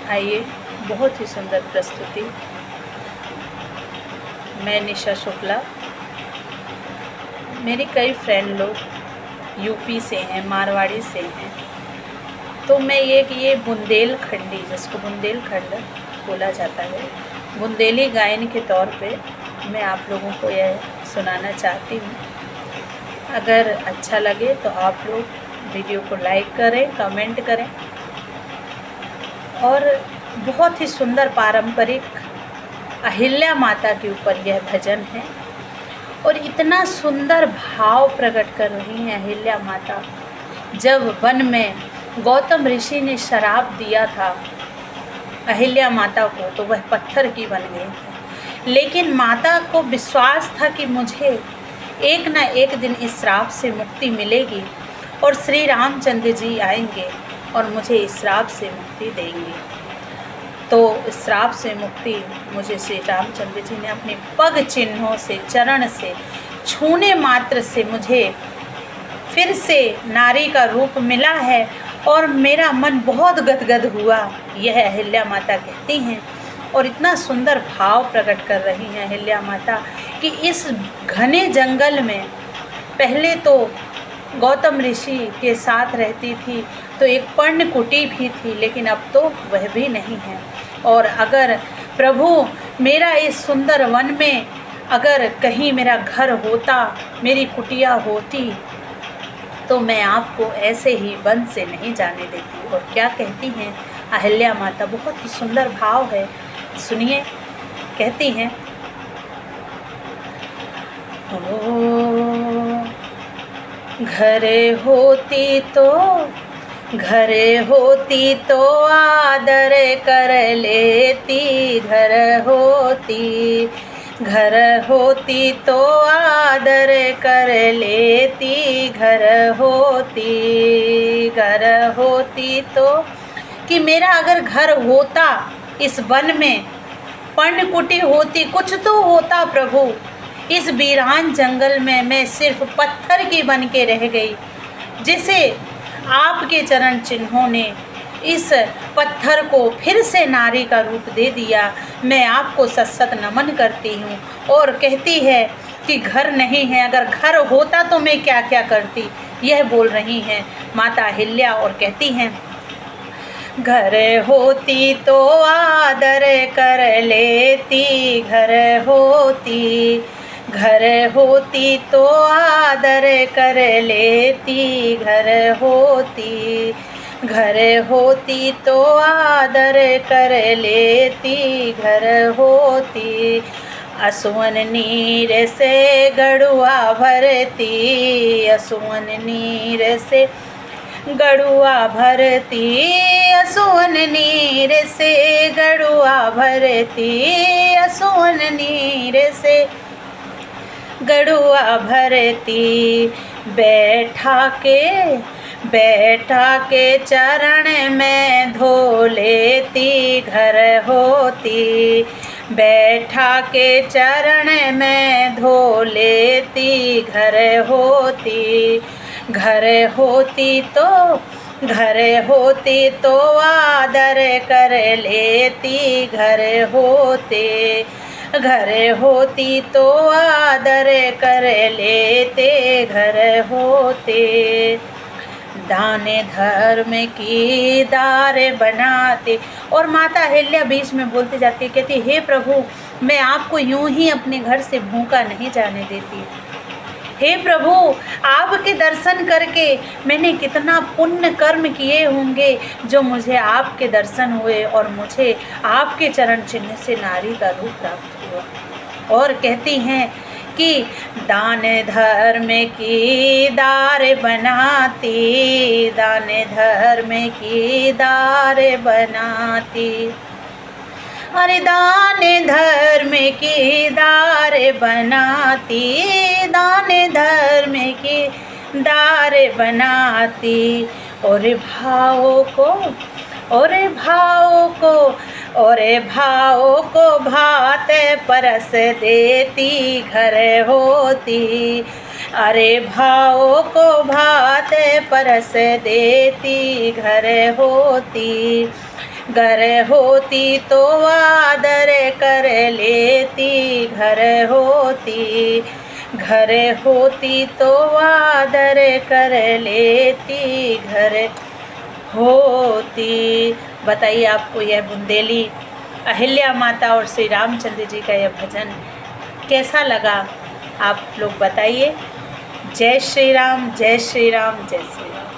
आइए, बहुत ही सुंदर प्रस्तुति। मैं निशा शुक्ला। मेरे कई फ्रेंड लोग यूपी से हैं, मारवाड़ी से हैं, तो मैं ये बुंदेलखंडी, जिसको बुंदेलखंड बोला जाता है, बुंदेली गायन के तौर पे मैं आप लोगों को यह सुनाना चाहती हूँ। अगर अच्छा लगे तो आप लोग वीडियो को लाइक करें, कमेंट करें। और बहुत ही सुंदर पारंपरिक अहिल्या माता के ऊपर यह भजन है और इतना सुंदर भाव प्रकट कर रही हैं अहिल्या माता। जब वन में गौतम ऋषि ने शराप दिया था अहिल्या माता को, तो वह पत्थर की बन गई थी, लेकिन माता को विश्वास था कि मुझे एक न एक दिन इस श्राप से मुक्ति मिलेगी और श्री रामचंद्र जी आएंगे और मुझे इस श्राप से मुक्ति देंगे। तो इस श्राप से मुक्ति मुझे श्री रामचंद्र जी ने अपने पग चिन्हों से, चरण से छूने मात्र से मुझे फिर से नारी का रूप मिला है और मेरा मन बहुत गदगद हुआ, यह अहिल्या माता कहती हैं। और इतना सुंदर भाव प्रकट कर रही हैं अहिल्या माता कि इस घने जंगल में पहले तो गौतम ऋषि के साथ रहती थी, तो एक पर्णकुटी भी थी, लेकिन अब तो वह भी नहीं है। और अगर प्रभु मेरा इस सुंदर वन में अगर कहीं मेरा घर होता, मेरी कुटिया होती, तो मैं आपको ऐसे ही वन से नहीं जाने देती। और क्या कहती हैं अहिल्या माता, बहुत ही सुंदर भाव है, सुनिए। कहती हैं, घरे होती तो आदर कर लेती, घर होती तो आदर कर लेती, घर होती तो, कि मेरा अगर घर होता इस वन में, पर्णकुटी होती, कुछ तो होता प्रभु। इस वीरान जंगल में मैं सिर्फ पत्थर की बन के रह गई, जिसे आपके चरण चिन्हों ने इस पत्थर को फिर से नारी का रूप दे दिया। मैं आपको सत नमन करती हूँ। और कहती है कि घर नहीं है, अगर घर होता तो मैं क्या क्या करती, यह बोल रही हैं माता अहिल्या। और कहती हैं, घर होती तो आदर कर लेती, घर होती तो आदर कर लेती, घर होती तो आदर कर लेती, घर होती। असुवन नीर से गड़ुआ भरती, असुवन नीर से गड़ुआ भरती, असुवन नीर से गड़ुआ भरती, असुवन नीर से गड़ुआ भरती। बैठा के चरण में धो लेती, घर होती। बैठा के चरण में धो लेती, घर होती। घर होती तो आदर कर लेती, घर होती तो आदर कर लेते, घर होते। दाने धर्म की दार बनाते। और माता अहिल्या बीच में बोलती जाती, कहती, हे प्रभु, मैं आपको यूं ही अपने घर से भूखा नहीं जाने देती। हे प्रभु, आपके दर्शन करके मैंने कितना पुण्य कर्म किए होंगे, जो मुझे आपके दर्शन हुए और मुझे आपके चरण चिन्ह से नारी का रूप प्राप्त हुआ। और कहती हैं कि दान धर्म की दार बनाती, दान धर्म की दार बनाती। अरे दान धर्म की दार बनाती, दान धर्म की दार बनाती। और भाव को भात परस देती, घर होती। अरे भाव को भात परस देती, घर होती। घर होती तो आदर कर लेती, घर होती तो आदर कर लेती, घर होती। बताइए आपको यह बुंदेली अहिल्या माता और श्री रामचंद्र जी का यह भजन कैसा लगा, आप लोग बताइए। जय श्री राम, जय श्री राम, जय श्री राम।